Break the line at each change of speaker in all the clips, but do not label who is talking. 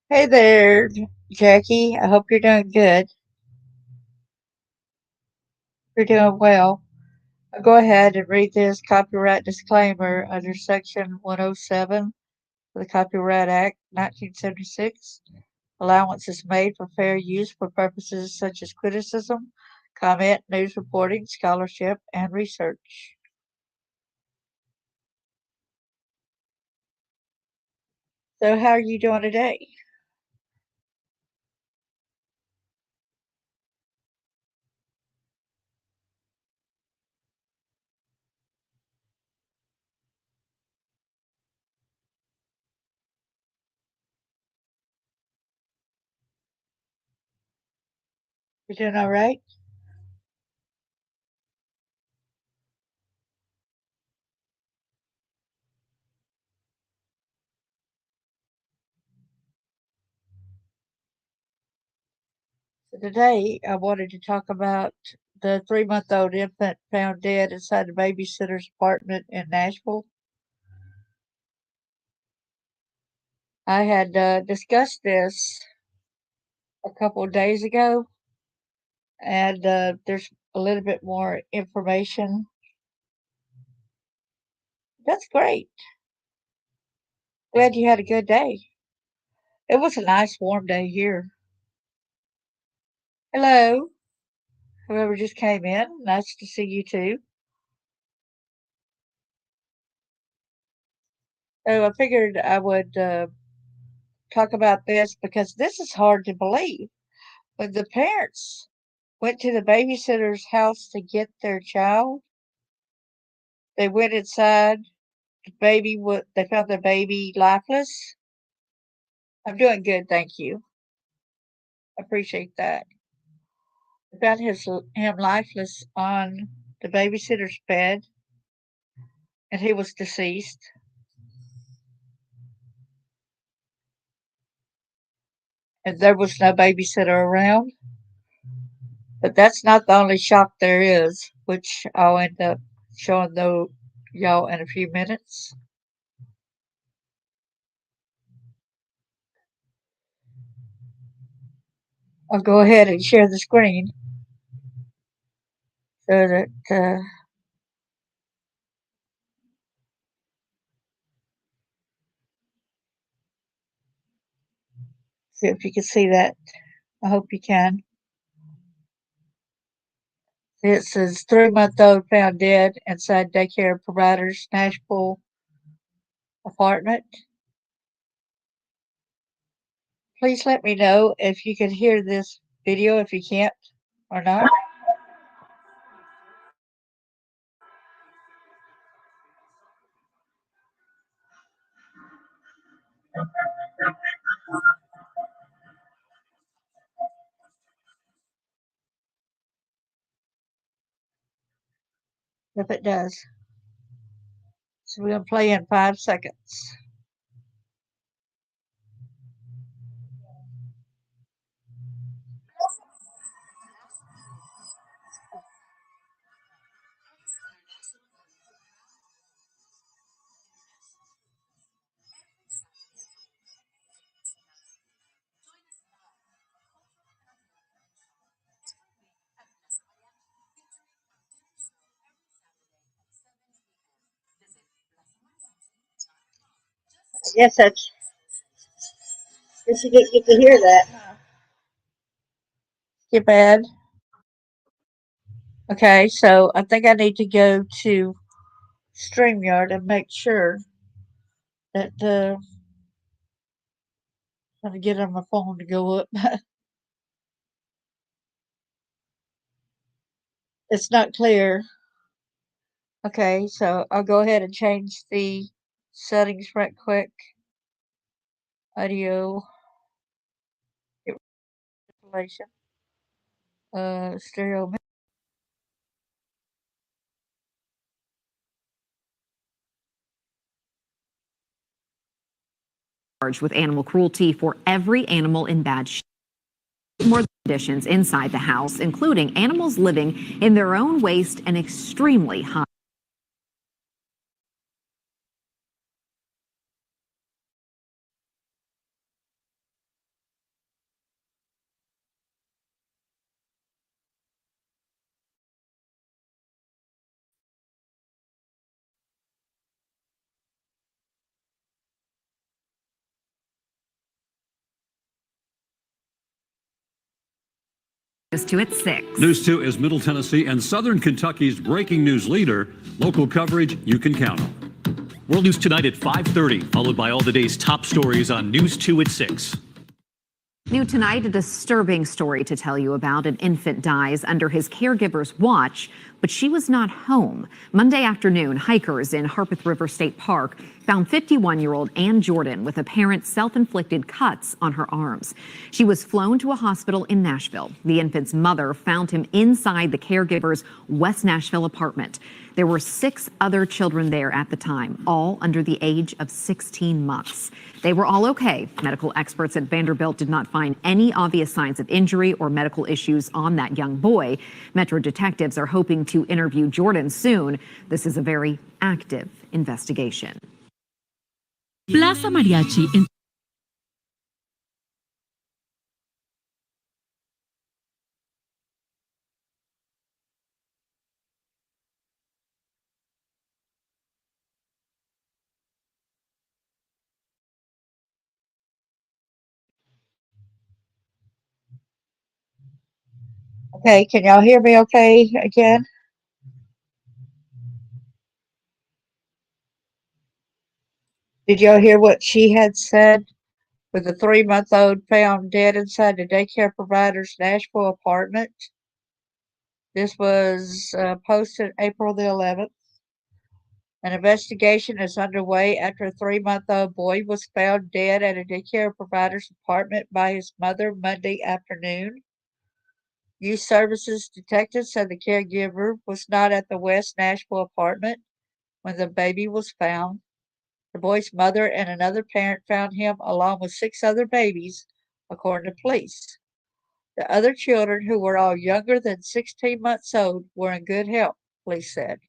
Hey there, Jackie. I hope you're doing good. You're doing well. I'll go ahead and read this copyright disclaimer under Section 107 of the Copyright Act 1976. Allowance is made for fair use for purposes such as criticism, comment, news reporting, scholarship, and research. So, how are you doing today? You doing all right? So, today I wanted to talk about the 3-month-old infant found dead inside the babysitter's apartment in Nashville. I had discussed this a couple of days ago, and there's a little bit more information. That's great. Glad you had a good day. It was a nice warm day here. Hello, whoever just came in. Nice to see you too. So I figured I would talk about this because this is hard to believe. When the parents went to the babysitter's house to get their child, they went inside. They found the baby lifeless. I'm doing good, thank you. Appreciate that. They found him lifeless on the babysitter's bed, and he was deceased. And there was no babysitter around. But that's not the only shock there is, which I'll end up showing y'all in a few minutes. I'll go ahead and share the screen so that see if you can see that. I hope you can. It says 3-month-old found dead inside daycare provider's Nashville apartment. Please let me know if you can hear this video, if you can't or not. If it does. So we're going to play in 5 seconds. Yes, that's. Guess you didn't get to hear that. Too bad. Okay, so I think I need to go to StreamYard and make sure that I'm gonna get on my phone to go up. It's not clear. Okay, so I'll go ahead and change the settings right quick. Audio manipulation. Stereo.
Charged with animal cruelty for every animal in bad shape. More conditions inside the house, including animals living in their own waste and extremely high. News 2 at 6.
News 2 is Middle Tennessee and Southern Kentucky's breaking news leader. Local coverage you can count on.
World News Tonight at 5:30, followed by all the day's top stories on News 2 at 6.
New tonight, a disturbing story to tell you about. An infant dies under his caregiver's watch, but she was not home. Monday afternoon, hikers in Harpeth River State Park found 51-year-old Ann Jordan with apparent self-inflicted cuts on her arms. She was flown to a hospital in Nashville. The infant's mother found him inside the caregiver's West Nashville apartment. There were 6 other children there at the time, all under the age of 16 months. They were all okay. Medical experts at Vanderbilt did not find any obvious signs of injury or medical issues on that young boy. Metro detectives are hoping to interview Jordan soon. This is a very active investigation.
Plaza Mariachi en
Okay, can y'all hear me okay again? Did y'all hear what she had said? With the 3-month-old found dead inside the daycare provider's Nashville apartment. This was posted April the 11th. An investigation is underway after a 3-month-old boy was found dead at a daycare provider's apartment by his mother Monday afternoon. Youth Services detectives said the caregiver was not at the West Nashville apartment when the baby was found. The boy's mother and another parent found him along with 6 other babies, according to police. The other children, who were all younger than 16 months old, were in good health, police said.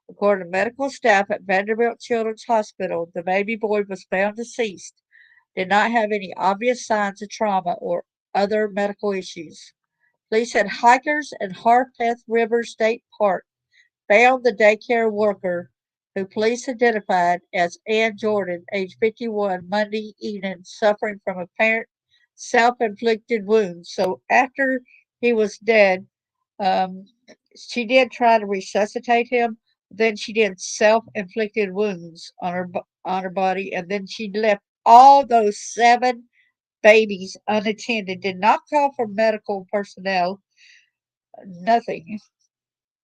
According to medical staff at Vanderbilt Children's Hospital, the baby boy was found deceased, did not have any obvious signs of trauma or other medical issues. Police said hikers in Harpeth River State Park found the daycare worker, who police identified as Ann Jordan, age 51, Monday evening, suffering from apparent self-inflicted wounds. So after he was dead, she did try to resuscitate him. Then she did self-inflicted wounds on her body, and then she left all those 7 babies unattended. Did not call for medical personnel, nothing,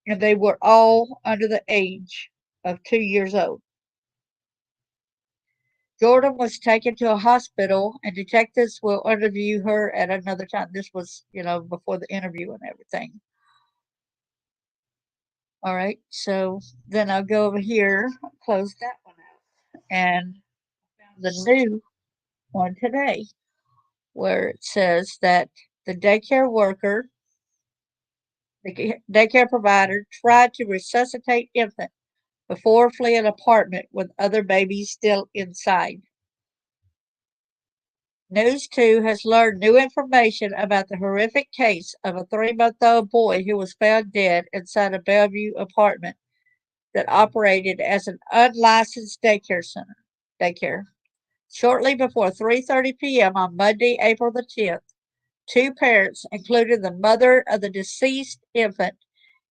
and they were all under the age of 2 years old. Jordan was taken to a hospital, and detectives will interview her at another time. This was, before the interview and everything. All right, so then I'll go over here, close that one out, and found the new one today, where it says that the daycare worker, the daycare provider, tried to resuscitate infant before fleeing apartment with other babies still inside. News 2 has learned new information about the horrific case of a 3-month-old boy who was found dead inside a Bellevue apartment that operated as an unlicensed daycare. Shortly before 3:30 p.m. on Monday, April the 10th, 2 parents, including the mother of the deceased infant,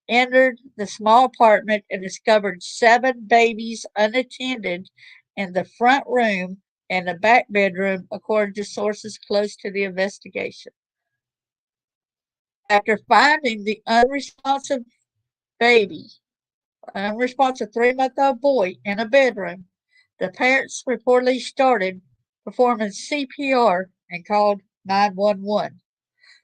entered the small apartment and discovered 7 babies unattended in the front room and the back bedroom, according to sources close to the investigation. After finding the unresponsive 3-month-old boy in a bedroom, the parents reportedly started performing CPR and called 911.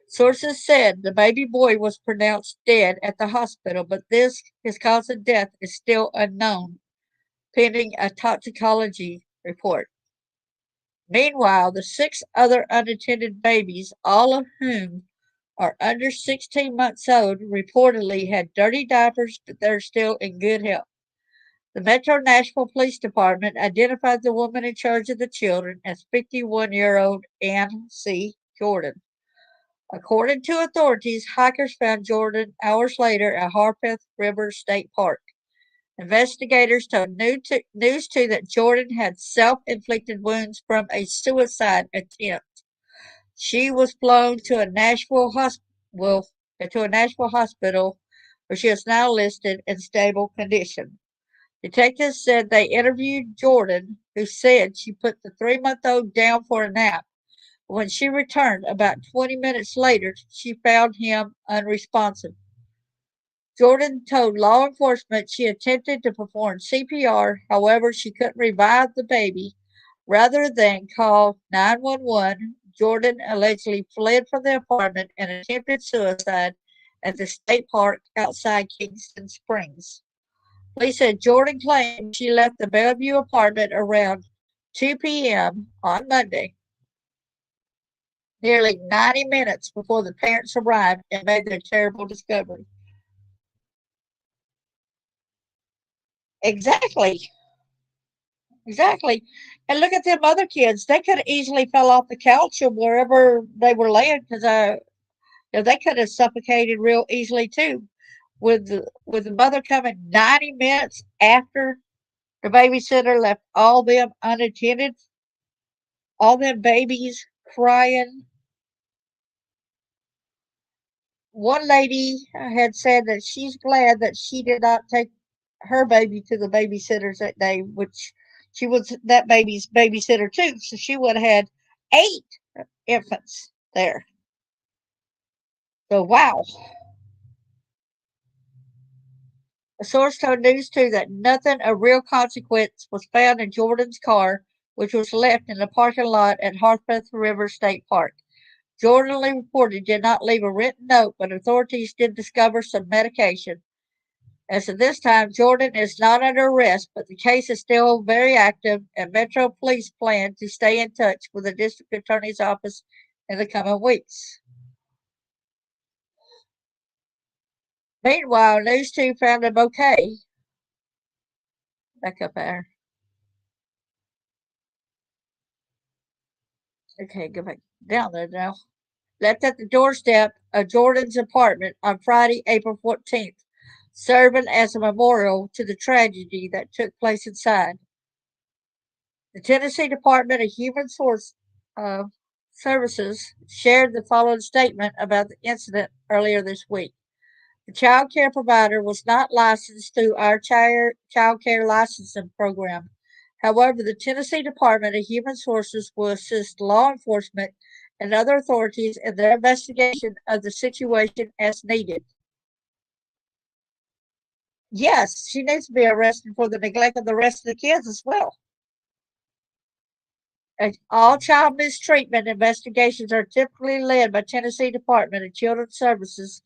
Sources said the baby boy was pronounced dead at the hospital, but his cause of death is still unknown, pending a toxicology report. Meanwhile, the 6 other unattended babies, all of whom are under 16 months old, reportedly had dirty diapers, but they're still in good health. The Metro Nashville Police Department identified the woman in charge of the children as 51-year-old Ann C. Jordan. According to authorities, hikers found Jordan hours later at Harpeth River State Park. Investigators told News 2 that Jordan had self-inflicted wounds from a suicide attempt. She was flown to a Nashville hospital. Well, to a Nashville hospital where she is now listed in stable condition. Detectives said they interviewed Jordan, who said she put the 3-month-old down for a nap. When she returned about 20 minutes later, she found him unresponsive. Jordan told law enforcement she attempted to perform CPR, however, she couldn't revive the baby. Rather than call 911, Jordan allegedly fled from the apartment and attempted suicide at the state park outside Kingston Springs. Police said Jordan claimed she left the Bellevue apartment around 2 p.m. on Monday, nearly 90 minutes before the parents arrived and made their terrible discovery. Exactly. Exactly. And look at them other kids. They could have easily fell off the couch or wherever they were laying because they could have suffocated real easily too. With the mother coming 90 minutes after the babysitter left all them unattended, all them babies crying. One lady had said that she's glad that she did not take her baby to the babysitters that day, which she was that baby's babysitter too. So she would have had 8 infants there. So, wow. A source told News 2 that nothing of real consequence was found in Jordan's car, which was left in the parking lot at Harpeth River State Park. Jordan reported did not leave a written note, but authorities did discover some medication. As of this time, Jordan is not under arrest, but the case is still very active, and Metro Police plan to stay in touch with the District Attorney's Office in the coming weeks. Meanwhile, News 2 found him okay. Back up there. Okay, go back down there now. Left at the doorstep of Jordan's apartment on Friday, April 14th, serving as a memorial to the tragedy that took place inside. The Tennessee Department of Human Services shared the following statement about the incident earlier this week. The child care provider was not licensed through our child care licensing program. However, the Tennessee Department of Human Sources will assist law enforcement and other authorities in their investigation of the situation as needed. Yes, she needs to be arrested for the neglect of the rest of the kids as well. All child mistreatment investigations are typically led by Tennessee Department of Children's Services,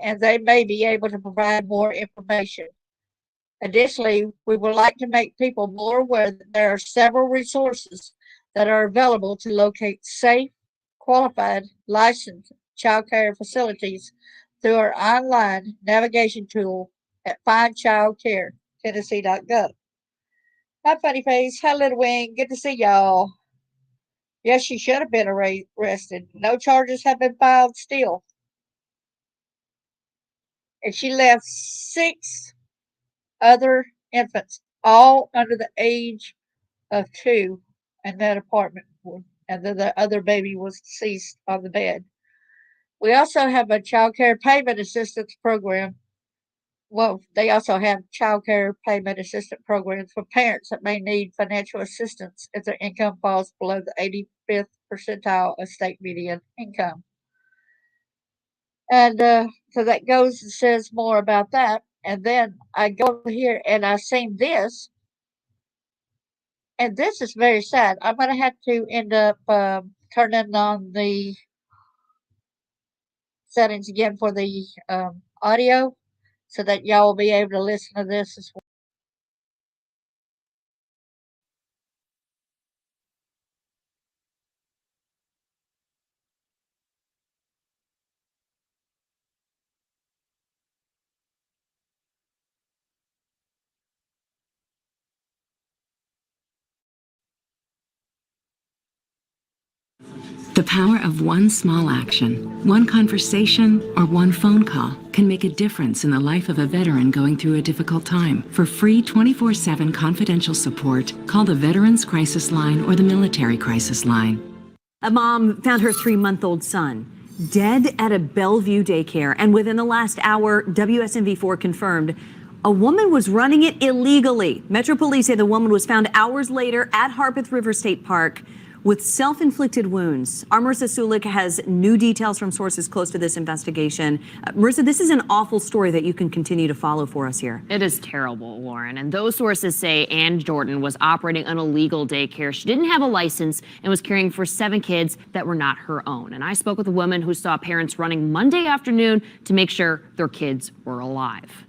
and they may be able to provide more information. Additionally, we would like to make people more aware that there are several resources that are available to locate safe, qualified, licensed child care facilities through our online navigation tool at findchildcaretennessee.gov. Hi, Funny Face. Hi, Little Wing. Good to see y'all. Yes, she should have been arrested. No charges have been filed still. And she left 6 other infants, all under the age of 2, in that apartment. And then the other baby was deceased on the bed. We also have a child care payment assistance program. Well, they also have child care payment assistance programs for parents that may need financial assistance if their income falls below the 85th percentile of state median income. And so that goes and says more about that. And then I go over here and I seen this. And this is very sad. I'm going to have to end up turning on the settings again for the audio so that y'all will be able to listen to this as well.
The power of one small action, one conversation, or one phone call can make a difference in the life of a veteran going through a difficult time. For free 24/7 confidential support, call the Veterans Crisis Line or the Military Crisis Line.
A mom found her 3-month-old son
dead at a Bellevue daycare. And within the last hour, WSMV4 confirmed a woman was running it illegally. Metro Police say the woman was found hours later at Harpeth River State Park with self-inflicted wounds. Our Marissa Sulik has new details from sources close to this investigation. Marissa, this is an awful story that you can continue to follow for us here.
It is terrible, Lauren. And those sources say Ann Jordan was operating an illegal daycare. She didn't have a license and was caring for 7 kids that were not her own. And I spoke with a woman who saw parents running Monday afternoon to make sure their kids were alive.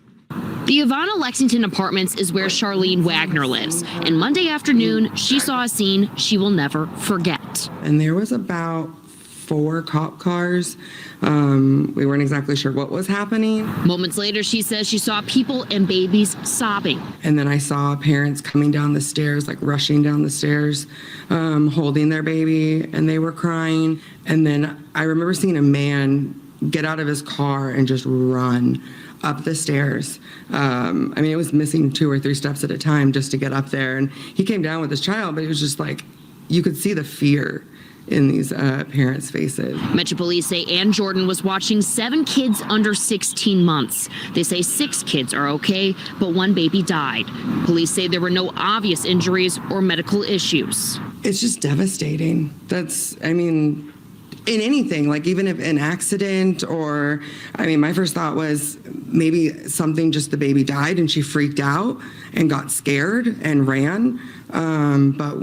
The Ivana Lexington Apartments is where Charlene Wagner lives. And Monday afternoon, she saw a scene she will never forget.
And there was about 4 cop cars. We weren't exactly sure what was happening.
Moments later, she says she saw people and babies sobbing.
And then I saw parents coming down the stairs, like rushing down the stairs, holding their baby, and they were crying. And then I remember seeing a man get out of his car and just run up the stairs. I mean, it was missing 2 or 3 steps at a time just to get up there. And he came down with his child, but it was just like, you could see the fear in these parents' faces.
Metro Police say Ann Jordan was watching 7 kids under 16 months. They say 6 kids are okay, but 1 baby died. Police say there were no obvious injuries or medical issues.
It's just devastating. I mean, in anything, like even if an accident or, I mean, my first thought was maybe something, just the baby died and she freaked out and got scared and ran. But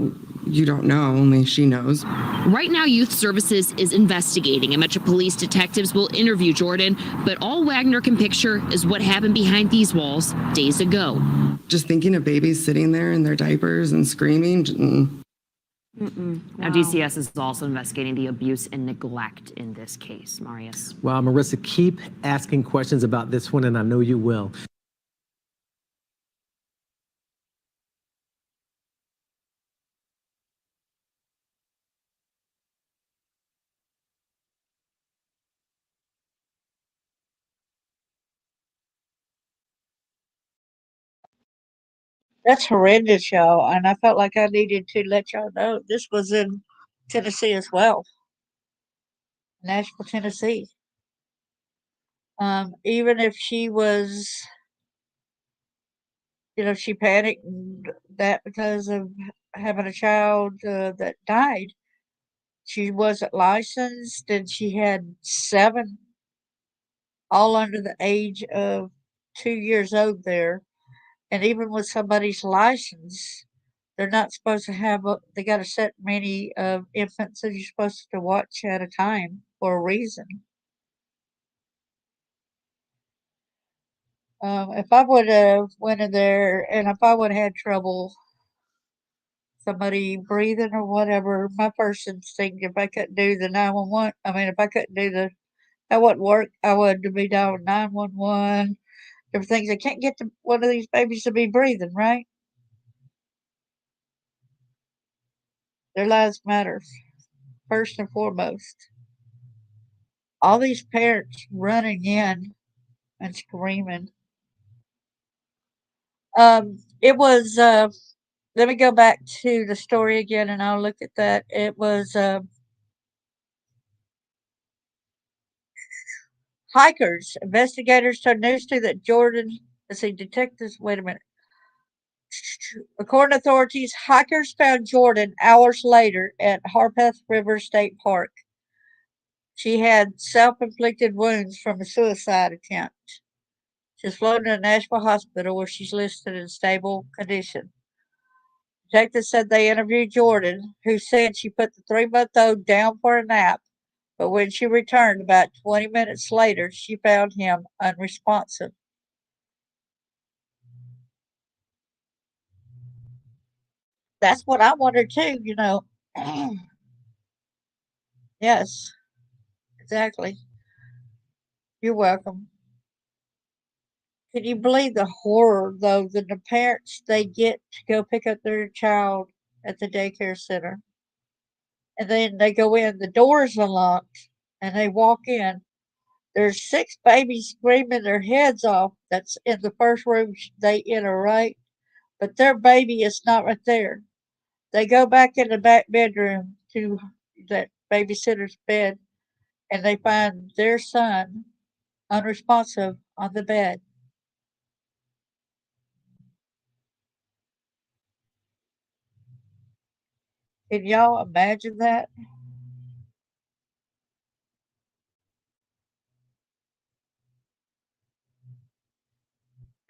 you don't know, only she knows.
Right now, Youth Services is investigating, and Metro Police detectives will interview Jordan, but all Wagner can picture is what happened behind these walls days ago.
Just thinking of babies sitting there in their diapers and screaming.
Now, DCS is also investigating the abuse and neglect in this case. Marius.
Well, Marissa, keep asking questions about this one, and I know you will.
That's horrendous, y'all. And I felt like I needed to let y'all know this was in Tennessee as well. Nashville, Tennessee. Even if she was, she panicked that because of having a child that died. She wasn't licensed and she had 7, all under the age of 2 years old there. And even with somebody's license, they're not supposed to have they got a set many of infants that you're supposed to watch at a time for a reason. If I would have went in there and if I would have had trouble, somebody breathing or whatever, my first instinct, if I couldn't do the 911, if I couldn't do that wouldn't work, I would be dialing 911. Different things. I can't get one of these babies to be breathing, right? Their lives matter, first and foremost. All these parents running in and screaming. It was, let me go back to the story again and I'll look at that. It was, hikers. Investigators told News 2 that Jordan, detectives, wait a minute. According to authorities, hikers found Jordan hours later at Harpeth River State Park. She had self-inflicted wounds from a suicide attempt. She was flown to a Nashville hospital where she's listed in stable condition. Detectives said they interviewed Jordan, who said she put the 3-month-old down for a nap, but when she returned about 20 minutes later, she found him unresponsive. That's what I wondered too, Yes, exactly. You're welcome. Can you believe the horror, though, that the parents, they get to go pick up their child at the daycare center? And then they go in, the door's unlocked, and they walk in. There's 6 babies screaming their heads off. That's in the first room they enter, right? But their baby is not right there. They go back in the back bedroom to that babysitter's bed, and they find their son unresponsive on the bed. Can y'all imagine that?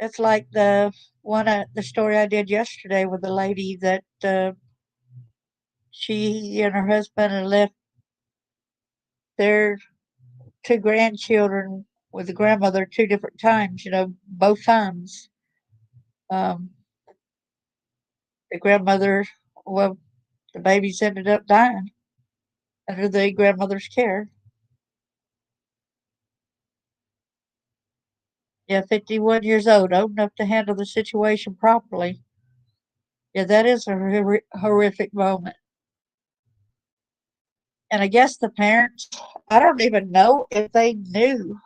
It's like the story I did yesterday with the lady that she and her husband had left their two grandchildren with the grandmother two different times. Both times. Um, the grandmother, well, the babies ended up dying under the grandmother's care. Yeah, 51 years old, old enough to handle the situation properly. Yeah, that is a horrific moment. And I guess the parents, I don't even know if they knew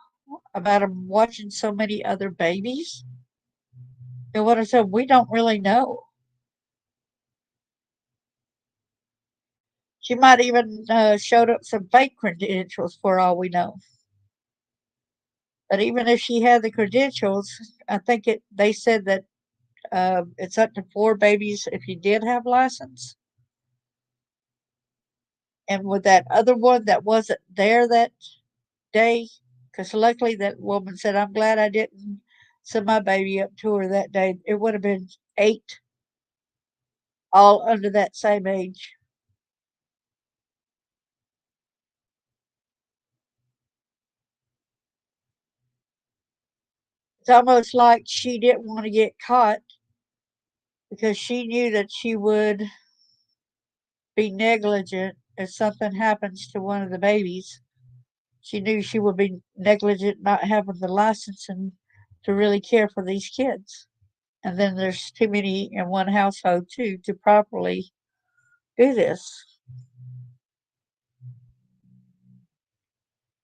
about them watching so many other babies. And what I said, we don't really know. She might even showed up some fake credentials for all we know. But even if she had the credentials, I think they said that it's up to 4 babies if you did have license. And with that other one that wasn't there that day, because luckily that woman said, I'm glad I didn't send my baby up to her that day. It would have been 8, all under that same age. It's almost like she didn't want to get caught because she knew that she would be negligent if something happens to one of the babies. She knew she would be negligent not having the license and to really care for these kids. And then there's too many in one household too to properly do this.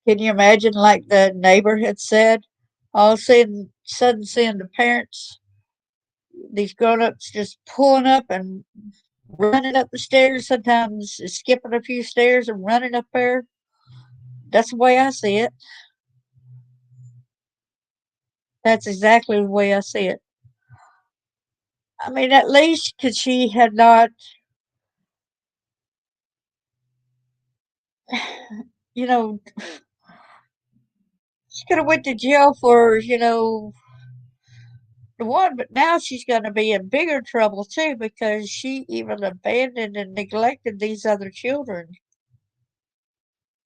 Can you imagine, like the neighbor had said, all of a sudden seeing the parents, these grown-ups just pulling up and running up the stairs, sometimes skipping a few stairs and running up there. That's the way I see it. That's exactly the way I see it. I mean, at least because she had not, you know, she could have went to jail for, the one, but now she's going to be in bigger trouble too because she even abandoned and neglected these other children.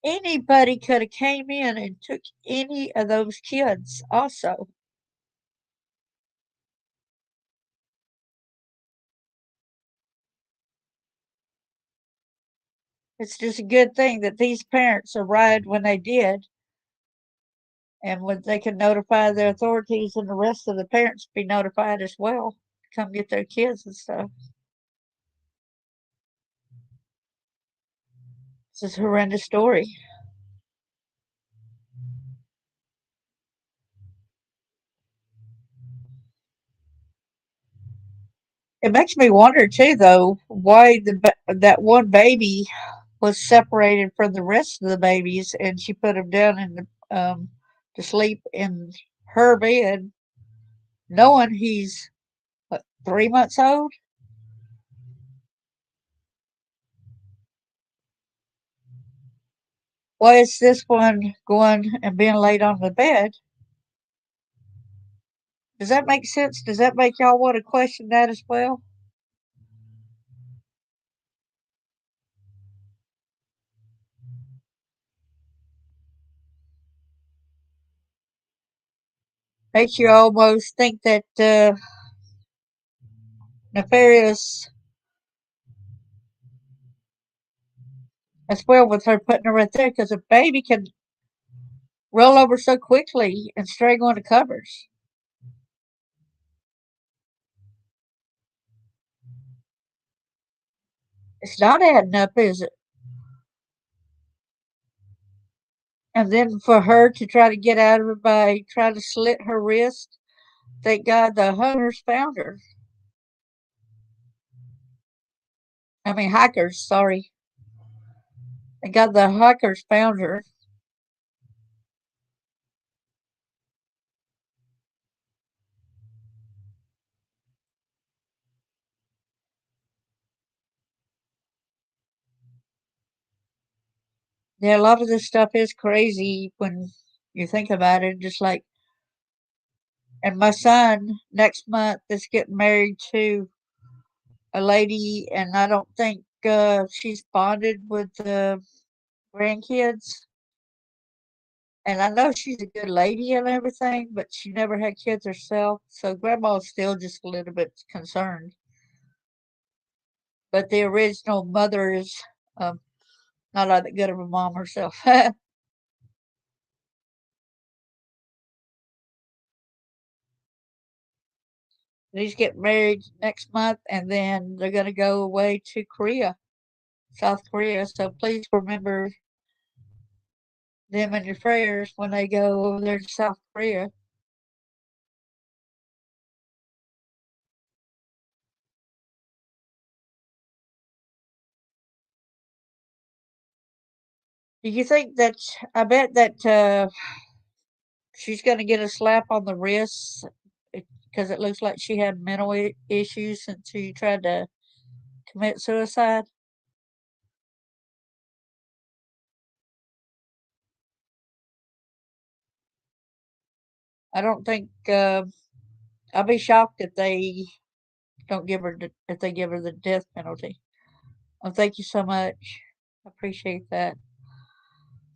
Anybody could have came in and took any of those kids also. It's just a good thing that these parents arrived when they did, and when they can notify their authorities and the rest of the parents be notified as well to come get their kids and stuff. This is a horrendous story. It makes me wonder too, though, why that one baby was separated from the rest of the babies, and she put him down to sleep in her bed, knowing he's what, 3 months old. Why is this one going and being laid on the bed? Does that make sense? Does that make y'all want to question that as well? Makes you almost think that nefarious as well with her putting her right there because a baby can roll over so quickly and strangle on the covers. It's not adding up, is it? And then for her to try to get out of it by trying to slit her wrist, thank God the hunters found her. I mean, hikers, sorry. Thank God the hikers found her. Yeah, a lot of this stuff is crazy when you think about it. Just like, and my son next month is getting married to a lady, and I don't think she's bonded with the grandkids. And I know she's a good lady and everything, but she never had kids herself. So grandma's still just a little bit concerned. But the original mother is um, not all that good of a mom herself. He's getting married next month, and then they're going to go away to Korea, South Korea. So please remember them in your prayers when they go over there to South Korea. Do you think that? I bet that she's going to get a slap on the wrist because it looks like she had mental issues since she tried to commit suicide. I don't think I'll be shocked if they don't give her if they give her the death penalty. Well, thank you so much. I appreciate that.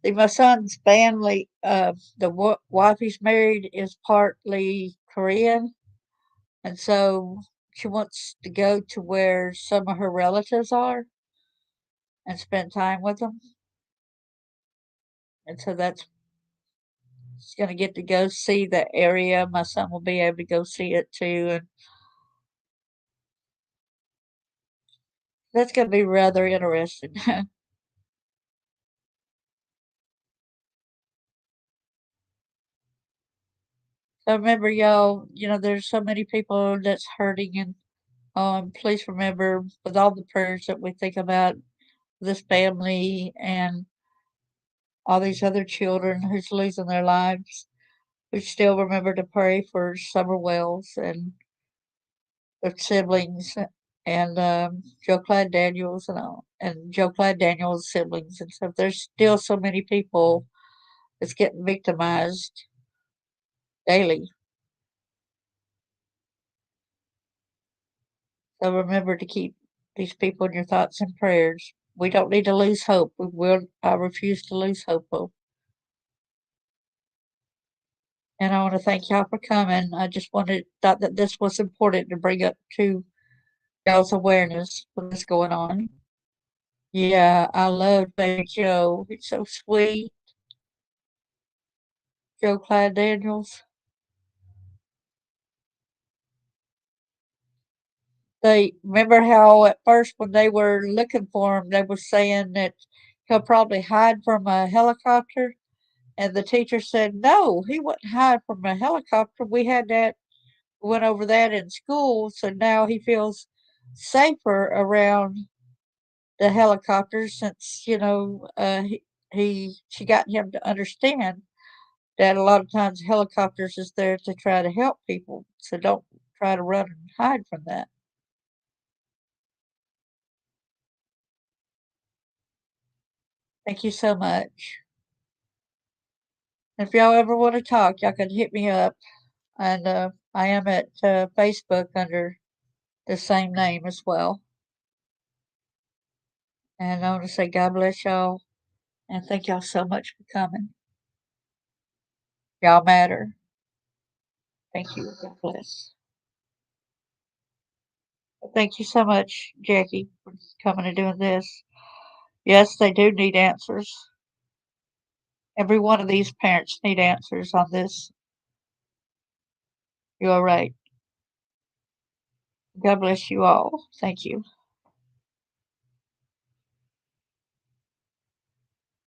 See, my son's family, the wife he's married is partly Korean, and so she wants to go to where some of her relatives are and spend time with them. And so that's she's gonna get to go see the area. My son will be able to go see it too, and that's gonna be rather interesting. So remember, y'all, there's so many people that's hurting, and please remember, with all the prayers that we think about this family and all these other children who's losing their lives, we still remember to pray for Summer Wells and their siblings and Joe Clyde Daniels and Joe Clyde Daniels' siblings and stuff. There's still so many people that's getting victimized daily. So remember to keep these people in your thoughts and prayers. We don't need to lose hope. We will. I refuse to lose hope. And I want to thank y'all for coming. I just thought that this was important to bring up to y'all's awareness of what's going on. Yeah, I love Baby Joe. He's so sweet. Joe Clyde Daniels. They remember how at first when they were looking for him, they were saying that he'll probably hide from a helicopter. And the teacher said, no, he wouldn't hide from a helicopter. We had that, went over that in school. So now he feels safer around the helicopters since, she got him to understand that a lot of times helicopters is there to try to help people. So don't try to run and hide from that. Thank you so much. If y'all ever want to talk, y'all can hit me up. And I am at Facebook under the same name as well. And I want to say God bless y'all and thank y'all so much for coming. Y'all matter. Thank you. God bless. Thank you so much, Jackie, for coming and doing this. Yes, they do need answers. Every one of these parents need answers on this. You are right. God bless you all. Thank you.